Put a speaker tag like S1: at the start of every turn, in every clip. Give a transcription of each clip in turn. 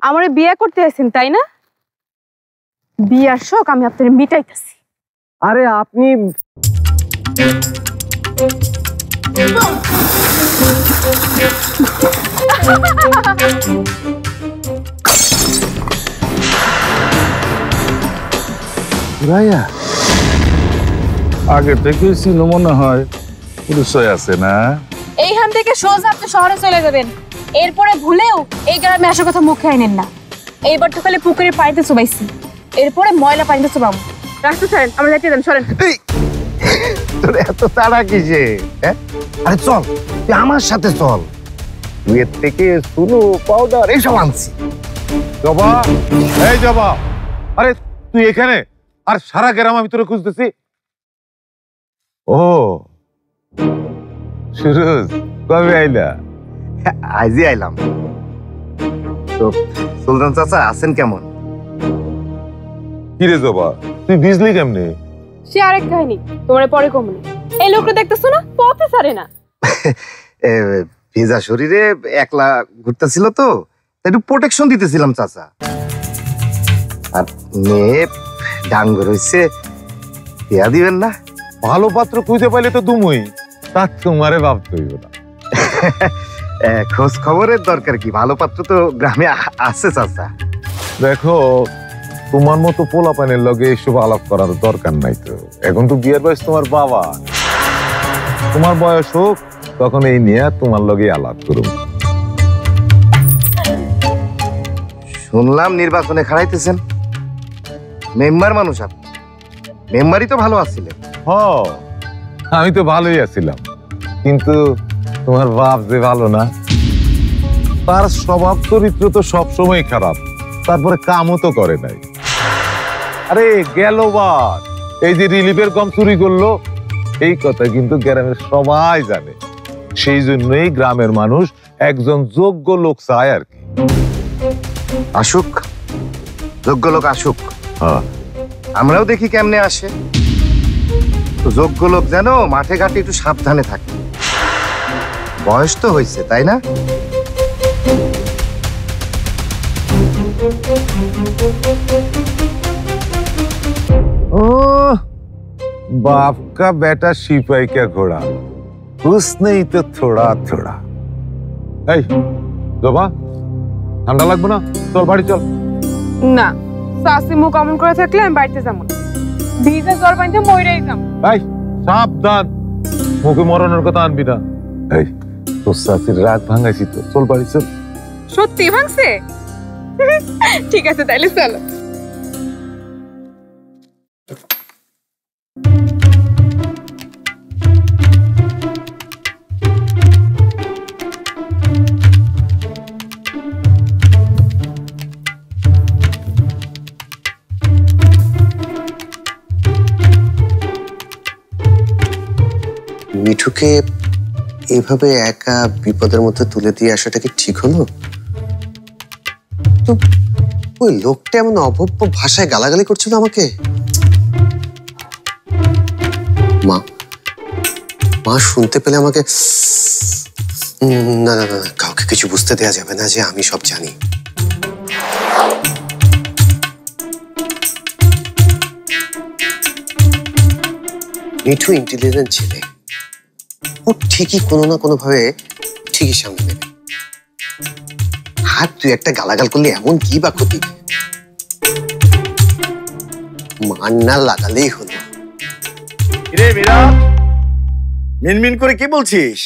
S1: আমারে বিয়ে করতে আসেন তাই না? বিয়ার শোক আমি আপনার মিটাইতেছি।
S2: আরে আপনি
S3: আগে থেকে চিনো মনে হয়, পরিচয় আছে না?
S1: এইখান থেকে সোজা আপনি শহরে চলে যাবেন, এরপরে ভুলেও এই গ্রামে আসার কথা মুখে আইনেন না। এইবার তো খালি পুকুরের পানিতে চুবাইছি, এরপরে ময়লা পানিতে চুবাবো। রাস্তা ছাড়েন, আমরা যেতে দেন, সরেন।
S2: তোর এত তাড়া কিসে? আরে চল, তুই আমার সাথে চল। তুই এর থেকে সুনো পাউডার এইসব আনছি।
S3: জবা, এই জবা, আরে তুই এখানে? আর সারা গ্রাম আমি তোরে খুঁজতেছি। ও সুরজ, কবে আইলা?
S2: আজই আইলাম। তো সুলতান চাচা আছেন কেমন?
S3: কিরে জবা, তুই বুঝলি কেমনে?
S1: সে আরেক কাহিনী, তোমার পরে কমনি। এই লোকটা দেখতেছো না, পথে ছাড়ে না।
S2: ভেজা শরীরে একলা ঘুরতেছিল তো, একটু প্রোটেকশন দিতেছিলাম চাচা। আর মেয়ে ডাঙ্গর হইছে, বিয়া দিবেন না?
S3: ভালো পাত্র খুঁজে পাইলে তো তুমিই, তা তোমারে ভাবতে হইব না।
S2: খোঁজ খবরের দরকার কি, ভালো পাত্র তো গ্রামে আছে চাচা।
S3: দেখো, তোমার মতো পোলাপানের লগে এসব আলাপ করার দরকার নাই তো। এখন তো বিয়ের বয়স তোমার বাবা, তোমার বয়স হোক তখন এই নিয়ে তোমার লগে আলাপ করুন।
S2: শুনলাম নির্বাচনে খাড়াইতেছেন, মেম্বার মানুষ আপনি, মেম্বারই তো ভালো আছিলেন।
S3: আমি তো ভালোই আছিলাম, কিন্তু তোমার বাপ যে ভালো না, তার স্বভাব চরিত্র তো সবসময় খারাপ, তারপরে কামও তো করে নাই। আরে গেল বার এই যে রিলিফের কম চুরি করলো, এই কথা কিন্তু গ্রামের সবাই জানে। সেই জন্যই গ্রামের মানুষ একজন যোগ্য লোক চায় আর কি।
S2: আসুক, যোগ্য লোক আসুক, আমরাও দেখি কেমনে আসে। যোগ্য লোক যেন মাঠে ঘাটে একটু সাবধানে থাকে, বয়স তো হয়েছে তাই না?
S3: ও बाप का बेटा सिपाही क्या घोड़ा, उसने ही तो थोड़ा थोड़ा। এই জবা, ঠান্ডা লাগবে না? চল বাড়ি চল।
S1: না, শাশি মুখ অমন করে থাকলে আমি বাড়িতে যাবো না। ভিজে জ্বর পানিতে মরেই যাবো।
S3: এই সাবধান, মুখে মরণের কথা আনবি না। এই তোর শাশির রাত ভাঙাইছি তো, চল বাড়ি চল।
S1: সত্যি ভাঙছে? ঠিক আছে তাইলে চলো।
S4: মিঠুকে এভাবে একা বিপদের মধ্যে তুলে দিয়ে আসাটা কি ঠিক হলো? তো ওই লোকটা এমন অভব্য ভাষায় গালাগালি করছিল আমাকে। মা মা শুনতে পেলে আমাকে, না না না, কাউকে কিছু বুঝতে দেয়া যাবে না যে আমি সব জানি। মিঠু ইন্টেলিজেন্ট ছেলে, ও ঠিকই কোনো না কোনো ভাবে ঠিকই সামনে নেবে। আর তুই একটা গালাগাল করলে এমন কি বা ক্ষতি? মান না লাগালেই হলো।
S5: রে মীরা, মিনমিন করে কি বলছিস?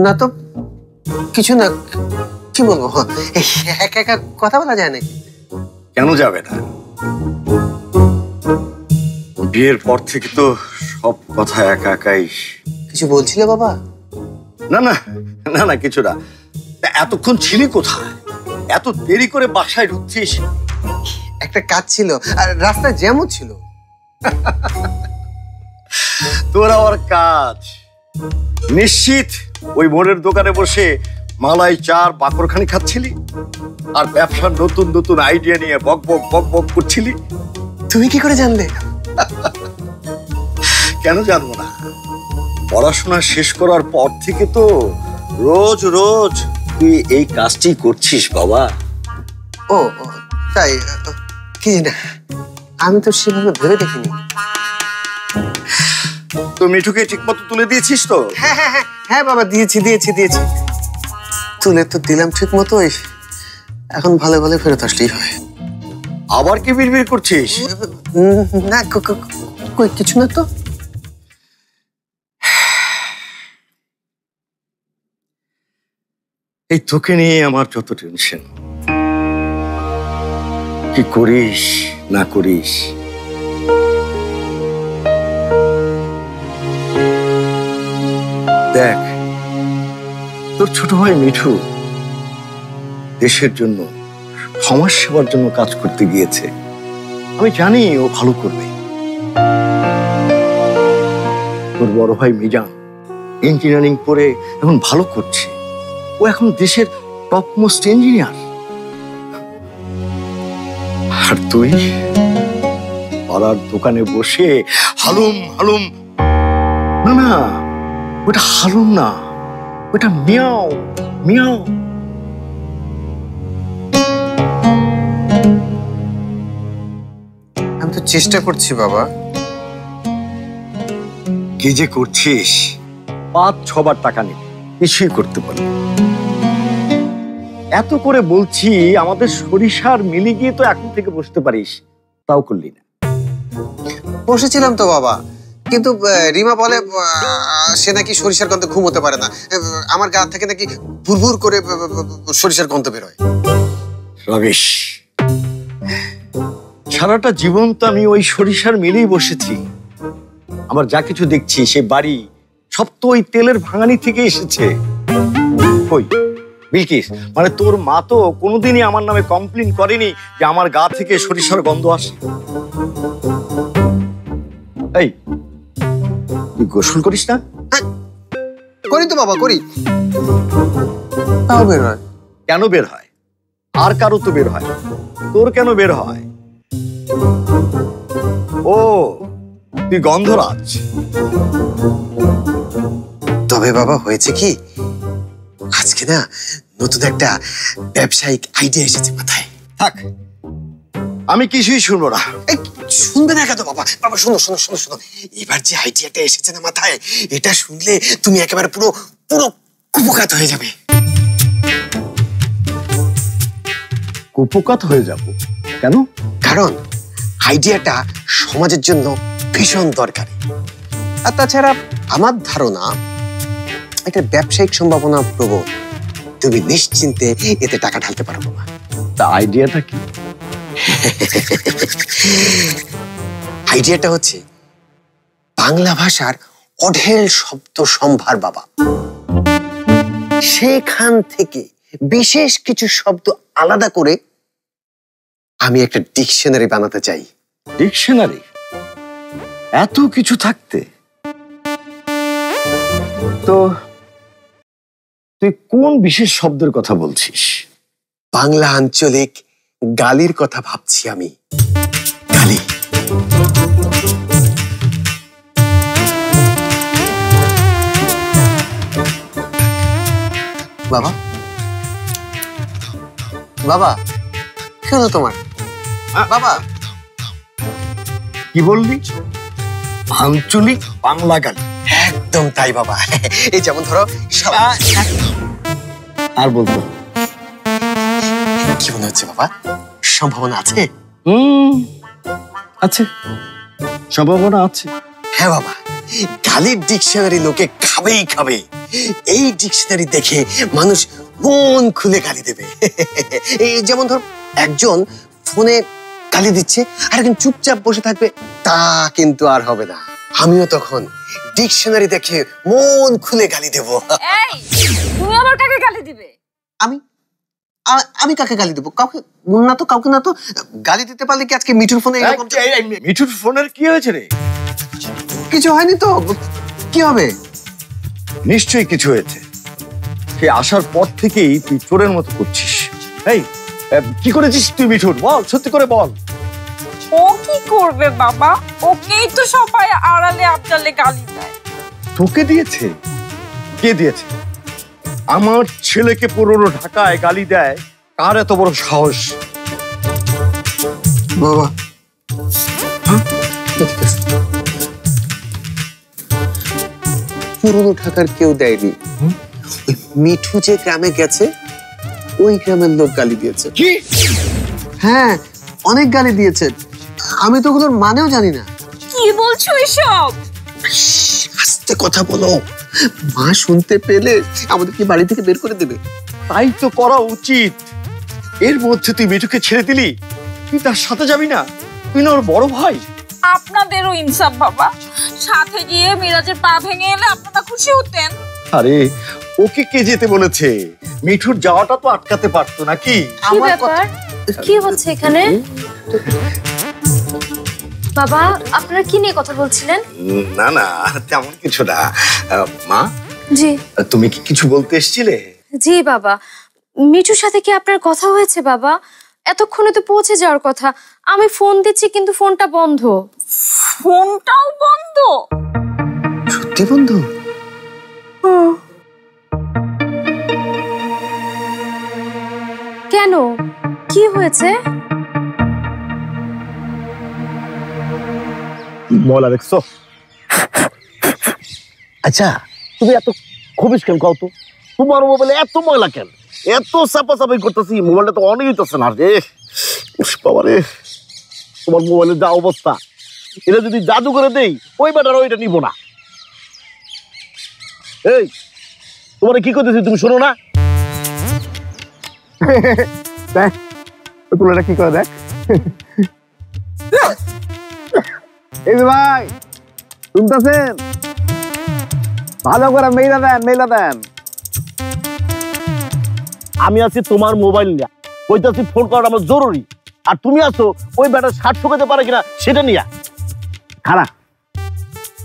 S4: না তো কিছু না, কি বলবো, একা একা কথা বলা যায় নাকি?
S5: কেন যাবে না? বিয়ের পর থেকে তো সব কথা একা একাই।
S4: কিছু বলছিলে বাবা?
S5: না না না না, কিছু না। এতক্ষণ ছিলি কোথায়? এত দেরি করে বাসায় ঢুকছিস?
S4: একটা কাজ ছিল আর রাস্তায় জ্যামও ছিল।
S5: তোর আবার কাজ? নিশ্চিত ওই মোড়ের দোকানে বসে মালাই চার বাকরখানি খাচ্ছিলি আর ব্যবসার নতুন নতুন আইডিয়া নিয়ে বক বক বক বক করছিলি।
S4: তুমি কি করে জানলে?
S5: কেন জানবো না? পড়াশোনা শেষ করার পর থেকে তো রোজ রোজ তুই এই কাজটি করছিস বাবা?
S4: ও ও, তাই কি না, আমি তো সেভাবে ভেবে দেখিনি।
S5: তো মিঠুকে ঠিক মতো তুলে দিয়েছিস তো?
S4: হ্যাঁ হ্যাঁ হ্যাঁ হ্যাঁ বাবা, দিয়েছি দিয়েছি দিয়েছি, তুলে তো দিলাম ঠিক মতোই। এখন ভালো ভালো ফেরত আসলেই হয়।
S5: আবার কি বিড়বিড় করছিস?
S4: না কই কিছু না তো।
S5: এই তোকে নিয়ে আমার যত টেনশন, কি করিস না করিস। দেখ, তোর ছোট ভাই মিঠু দেশের জন্য, সমাজ সেবার জন্য কাজ করতে গিয়েছে। আমি জানি ও ভালো করবে। তোর বড় ভাই মিজান ইঞ্জিনিয়ারিং পড়ে এখন ভালো করছে। ও এখন দেশের টপ মোস্ট ইঞ্জিনিয়ার। আর তুই পাড়ার দোকানে বসে হালুম হালুম, না না, ওটা হালুম না, ওটা মিয়াও মিয়াও।
S4: আমি তো চেষ্টা করছি বাবা।
S5: কি যে করছিস? 5-6 বার টাকা নিবি, কিছুই করতে পারবি। এত করে বলছি, আমাদের সরিষার মিলে গিয়ে তো এখন থেকে বসতে পারিস, তাও করলি না।
S4: বসেছিলাম তো বাবা, কিন্তু রিমা বলে সে নাকি সরিষার গন্ধে ঘুমোতে পারে না। আমার গা থেকে নাকি ভুরভুর করে সরিষার গন্ধ বেরোয়।
S5: রমেশ, সারাটা জীবন তো আমি ওই সরিষার মিলেই বসেছি। আমার যা কিছু দেখছি, সে বাড়ি সব তো ওই তেলের ভাঙানি থেকে এসেছে। কই বিলকিস, মানে তোর মা তো কোনোদিনই আমার নামে কমপ্লেন করেনি যে আমার গা থেকে সরিষার গন্ধ আসে। এই, তুই গোসল করিস না?
S4: করি তো বাবা, করি। তাও বের হয়।
S5: কেন বের হয়? আর কারো তো বের হয়, তোর কেন বের হয়? ও, তুই গন্ধরাজ।
S4: তবে বাবা হয়েছে কি, আজকে না নতুন একটা ব্যবসায়িক আইডিয়া এসেছে মাথায়।
S5: থাক, আমি কিছুই শুনবো না।
S4: এই, শুনবে না কেন বাবা? বাবা শোনো শোনো শোনো শোনো, এবার যে আইডিয়াটা এসেছে না মাথায়, এটা শুনলে তুমি একেবারে পুরো পুরো কুপকাত হয়ে যাবে।
S5: কুপকাত হয়ে যাব কেন?
S4: কারণ আইডিয়াটা সমাজের জন্য ভীষণ দরকারি। আর তাছাড়া আমার ধারণা একটা ব্যবসায়িক সম্ভাবনা প্রবল। তুমি নিশ্চিন্তে এতে টাকা ঢালতে পারো বাবা।
S5: তা আইডিয়াটা কি?
S4: আইডিয়াটা হচ্ছে বাংলা ভাষার অঢেল শব্দ সম্ভার বাবা। সেখান থেকে বিশেষ কিছু শব্দ আলাদা করে আমি একটা ডিকশনারি বানাতে চাই।
S5: ডিকশনারি? এত কিছু থাকতে? তো তুই কোন বিশেষ শব্দের কথা বলছিস?
S4: বাংলা আঞ্চলিক গালির কথা ভাবছি আমি। গালি। বাবা, বাবা কি হলো তোমার? বাবা
S5: কি বললি? আঞ্চলিক বাংলা গালি?
S4: একদম তাই বাবা। এই যেমন ধরো
S5: আর বলতো
S4: কি মনে হচ্ছে বাবা, সম্ভাবনা আছে?
S5: আছে, সম্ভাবনা আছে।
S4: হ্যাঁ বাবা, গালির ডিকশনারি লোকে খাবেই খাবে। এই ডিকশনারি দেখে মানুষ মন খুলে গালি দেবে। এই যেমন ধর, একজন ফোনে গালি দিচ্ছে আর একজন চুপচাপ বসে থাকবে, তা কিন্তু আর হবে না। আমিও তখন ডিকশনারি দেখে মন খুলে গালি দেব।
S1: এই, তুমি আমার কাকে গালি দিবে?
S4: আমি আমি কাকে গালি দেবো? কাউকে না তো, কাউকে না তো। গালি দিতে পারলে কি আজকে মিঠুর ফোনে এরকম?
S5: মিঠুর ফোনের কি হয়েছে রে?
S4: কিছু হয়নি তো, কি হবে?
S5: নিশ্চয়ই কিছু হয়েছে। সে আসার পর থেকেই তুই চোরের মতো করছিস। এই, কি করেছিস তুই মিঠুর? বল, সত্যি করে বল।
S1: ও কি করবে বাবা? ওকেই তো সবাই আড়ালে আবডালে গালি দেয়।
S5: তোকে দিয়েছে? কে দিয়েছে? আমার ছেলেকে পুরনো ঢাকায় গালি দেয়, কার এত বড় সাহস?
S4: বাবা পুরনো ঢাকার কেউ দেয়নি, ওই মিঠু যে গ্রামে গেছে ওই গ্রামের লোক গালি দিয়েছে।
S5: কি?
S4: হ্যাঁ, অনেক গালি দিয়েছে, আমি তো ওগুলোর মানেও জানি না।
S1: কি বলছো এসব?
S4: আস্তে কথা বলো, মা শুনতে পেলে আমাদেরকে বাড়ি থেকে বের করে দেবে।
S5: তাই তো করা উচিত। এর মধ্যে তুই মিঠুকে ছেড়ে দিলি, তুই তার সাথে যাবি না? তুই না ওর বড় ভাই।
S1: আপনাদেরও ইনসাফ বাবা, সাথে গিয়ে মিরাজের পা ভেঙে এলে আপনারা খুশি হতেন।
S5: আরে ওকে কে যেতে বলেছে? মিঠুর যাওয়াটা তো আটকাতে পারতো নাকি?
S6: কি ব্যাপার? কি হচ্ছে এখানে? বাবা, আপনারা কি নিয়ে কথা বলছিলেন?
S5: না না, তেমন কিছু না। মা,
S6: জি
S5: তুমি কি কিছু বলতে এসেছিলে?
S6: জি বাবা, মিঠুর সাথে কি আপনার কথা হয়েছে বাবা? এতক্ষণে তো পৌঁছে যাওয়ার কথা, আমি ফোন দিচ্ছি কিন্তু ফোনটা বন্ধ।
S1: ফোনটাও বন্ধ?
S4: সত্যি বন্ধু?
S6: কেন, কি হয়েছে?
S7: ময়লা দেখছো? আচ্ছা, তুমি এত খবিস কেন কও তো? তোমার মোবাইলে এত ময়লা কেন? এত চাপাচাপি করতেছি, মোবাইলটা তো অনেক হইতেছে না রে। বাবা রে, তোমার মোবাইলের যা অবস্থা, এটা যদি জাদু করে দেই ওই ব্যাটার ওইটা নিব না। এই, তোমার কি করতেছি তুমি শোনো না? দেখ পুরোটা কি করে দেখ। এই যে ভাই, শুনতেছেন? ভালো করে মেইলা দেন। আমি আছি তোমার মোবাইল নিয়ে, কইতাছি ফোন করাটা আমার জরুরি, আর তুমি আছো ওই ব্যাটার শার্ট শুকাতে পারে কিনা সেটা নিয়ে। খারাপ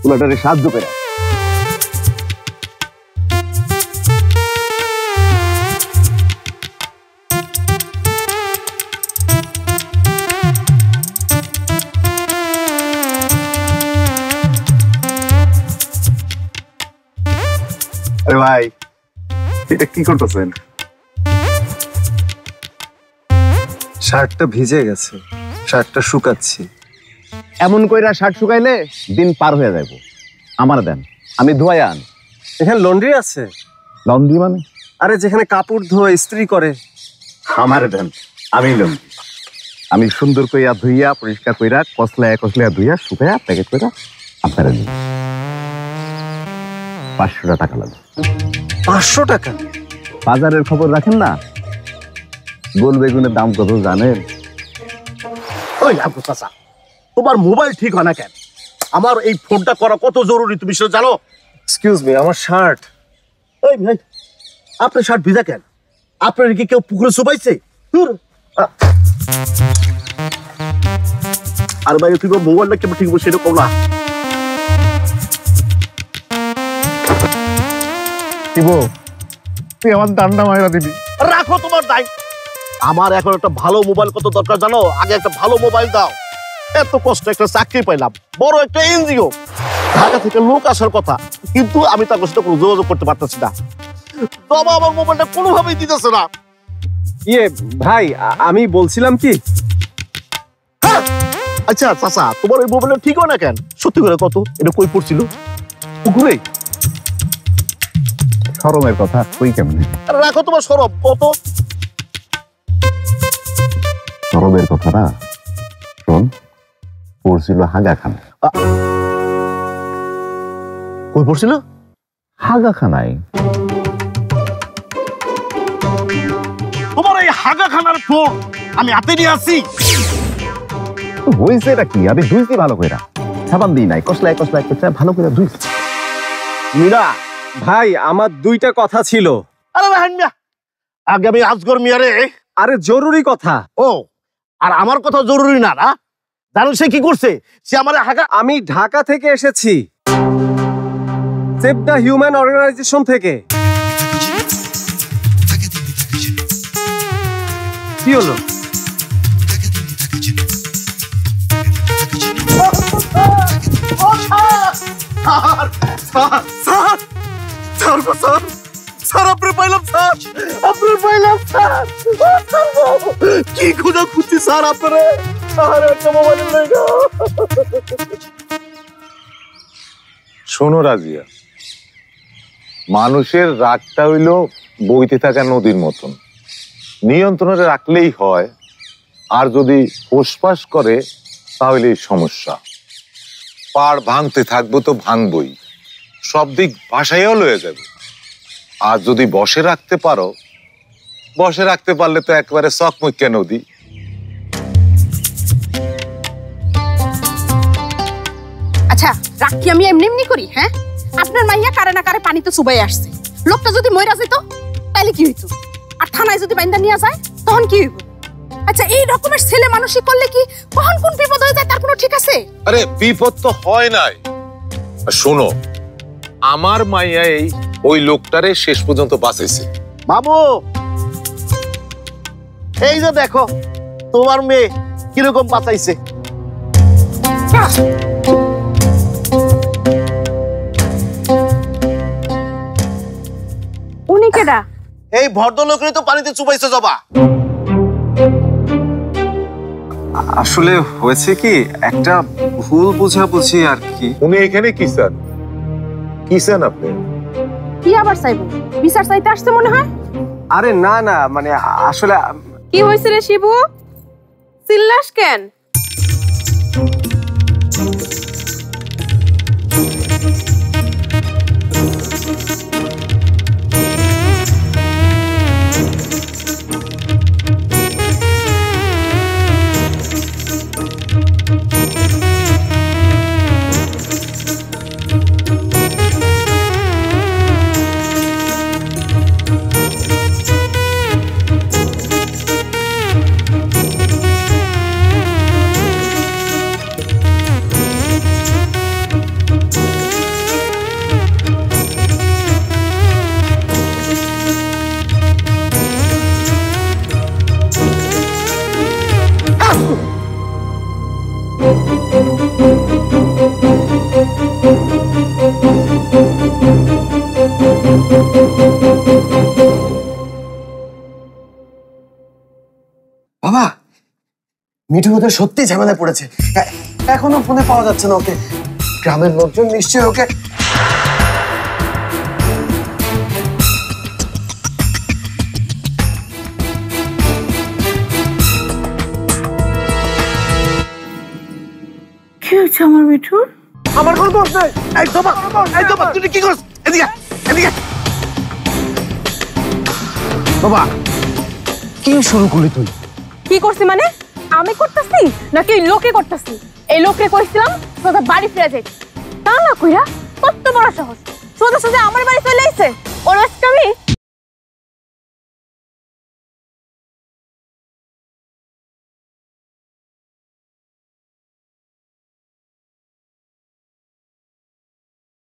S7: পুরোটারে সাহায্য করে।
S2: আরে ভাই, এটা কি করতেছেন? শার্টটা ভিজে গেছে, শার্টটা শুকাচ্ছি।
S7: এমন কইরা শার্ট শুকাইলে দিন পার হয়ে যাইব। আমার দেন, আমি ধোয়া আন।
S8: এখানে লন্ড্রি আছে?
S7: লন্ড্রি মানে?
S8: আরে যেখানে কাপড় ধোয়া ইস্ত্রি করে।
S7: আমার দেন, আমি লন্ড্রি। আমি সুন্দর কইয়া ধুইয়া পরিষ্কার কইরা কসলায়া ধুইয়া শুকাইয়া প্যাকেট কইরা আপনারা দিন। 500 টাকা লাগবে।
S8: 500 টাকা?
S7: বাজারের খবর রাখেন না? গোল বেগুনের দাম কত জানেন? ওই আবু চাচা, তোমার মোবাইল ঠিক হয় না কেন? আমার এই ফোনটা করা কত জরুরি তুমি সেটা জানো?
S8: এক্সকিউজ মি, আমার শার্ট।
S7: এই ভাই, আপনার শার্ট ভিজা কেন? আপনার কি কেউ পুকুরে চুবাইছে? আর ভাই তুই মোবাইলটা কেমন ঠিক বসে এরকম না। তুই আমার দান্ডা মাইরা দিবি। রাখো তোমার দায়। আমার এখন একটা ভালো মোবাইল কত দরকার জানো? আগে একটা ভালো মোবাইল দাও। এত কষ্ট একটা চাকরি পাইলাম, বড় একটা এনজিও, ঢাকা থেকে লোক আসার কথা, কিন্তু আমি তার সাথে কোনো যোগাযোগ করতে পারতেছি না। বাবা আমার মোবাইলটা কোনোভাবেই দিতেছে না।
S8: ইয়ে ভাই, আমি বলছিলাম কি,
S7: আচ্ছা চাচা, তোমার ওই মোবাইলটা ঠিক হয় না কেন? সত্যি করে কত? এটা কই পড়ছিল? পুকুরে?
S2: শরমের কথা কই কেমনে?
S7: রাখো তোমার সরব কত।
S2: শরমের কথা না, শোন, পড়ছিল হাগাখানা।
S7: কই পড়ছিল?
S2: হাগাখানায়।
S7: তোমার এই হাগাখানার ফোন আমি হাতে নিয়ে আসি।
S2: হয়েছে এটা কি? আমি ধুইছি ভালো কইরা, সাবান দিই নাই, কসলায় ভালো করে ধুইছি।
S7: মীরা
S8: ভাই আমার 2টা কথা ছিল।
S7: আরে রাহেন মিয়া, আগে আমি আজগর মিয়ারে।
S8: আরে জরুরি কথা।
S7: ও, আর আমার কথা জরুরি না? না জানেন সে কি করছে? সে আমার হাগা।
S8: আমি ঢাকা থেকে এসেছি, সেভ দ্য হিউম্যান অর্গানাইজেশন থেকে। কি হলো?
S7: স্যার আপনি পাইলাম স্যার, আপনি পাইলাম স্যার। কি খুঁজা খুঁজছি স্যার আপনারে, আর একটা মোবাইল লই না।
S3: শোনো রাজিয়া, মানুষের রাগটা হইল বইতে থাকা নদীর মতন, নিয়ন্ত্রণে রাখলেই হয়, আর যদি ফোসফাস করে তাহলে সমস্যা। পাড় ভাঙতে থাকবো তো ভাঙবই, সব দিক ভাসাইয়াও লয়ে যাবে। আর যদি বসে রাখতে পারো, বসে রাখতে পারলে তো একবারে চকমুখ্যা নদী।
S9: আচ্ছা রাগ কি আমি এমনি এমনি করি? হ্যাঁ, আপনার মাইয়া কারে না কারে পানিতে চুবাই আসছে, লোকটা যদি মইরা যেত তাইলে কি হইতো? আর থানায় যদি বাইন্দা নিয়ে যায় তখন কি হইব? আচ্ছা এই রকমের ছেলে মানুষই করলে কি কখন কোন বিপদ হয়ে যায় তার কোনো ঠিক আছে?
S3: আরে বিপদ তো হয় নাই। শোনো, আমার মাইয়া ওই লোকটারে শেষ পর্যন্ত বাঁচাইছে।
S7: বাবু এই যে দেখো তোমার মেয়ে কিরকম বাঁচাইছে।
S1: উনি কেডা?
S7: এই ভদ্রলোকেরই তো পানিতে চুবাইছে জবা।
S8: আসলে হয়েছে কি, একটা ভুল বোঝাবুঝি আর কি।
S3: উনি এখানে কি চান? কি চান আপনি?
S1: কি আবার চাইবো? বিচার চাইতে আসছে মনে হয়।
S8: আরে না না, মানে আসলে
S1: কি হয়েছে রে শিবু? চিল্লাস কেন?
S4: বাবা, মিঠু বোধহয় সত্যি ঝামেলায় পড়েছে। এখনো ফোনে পাওয়া যাচ্ছে না ওকে। গ্রামের লোকজন নিশ্চয়ই ওকে।
S1: কি হয়েছে আমার মিঠুর?
S7: আমার কোনো দোষ নেই। এই জবা, এই জবা, তুই কি করছ? এদিকে এদিকে। বাবা
S4: কি শুরু করলি তুই?
S1: কি করছি মানে? আমি করতেছি নাকি এই লোকে করতেছি? এই লোকে কইছিলাম সোজা বাড়ি ফিরে যাই, তা না কইরা কত বড় সাহস, সোজা সোজা আমার বাড়ি চলে আইছে। ওর আজকে আমি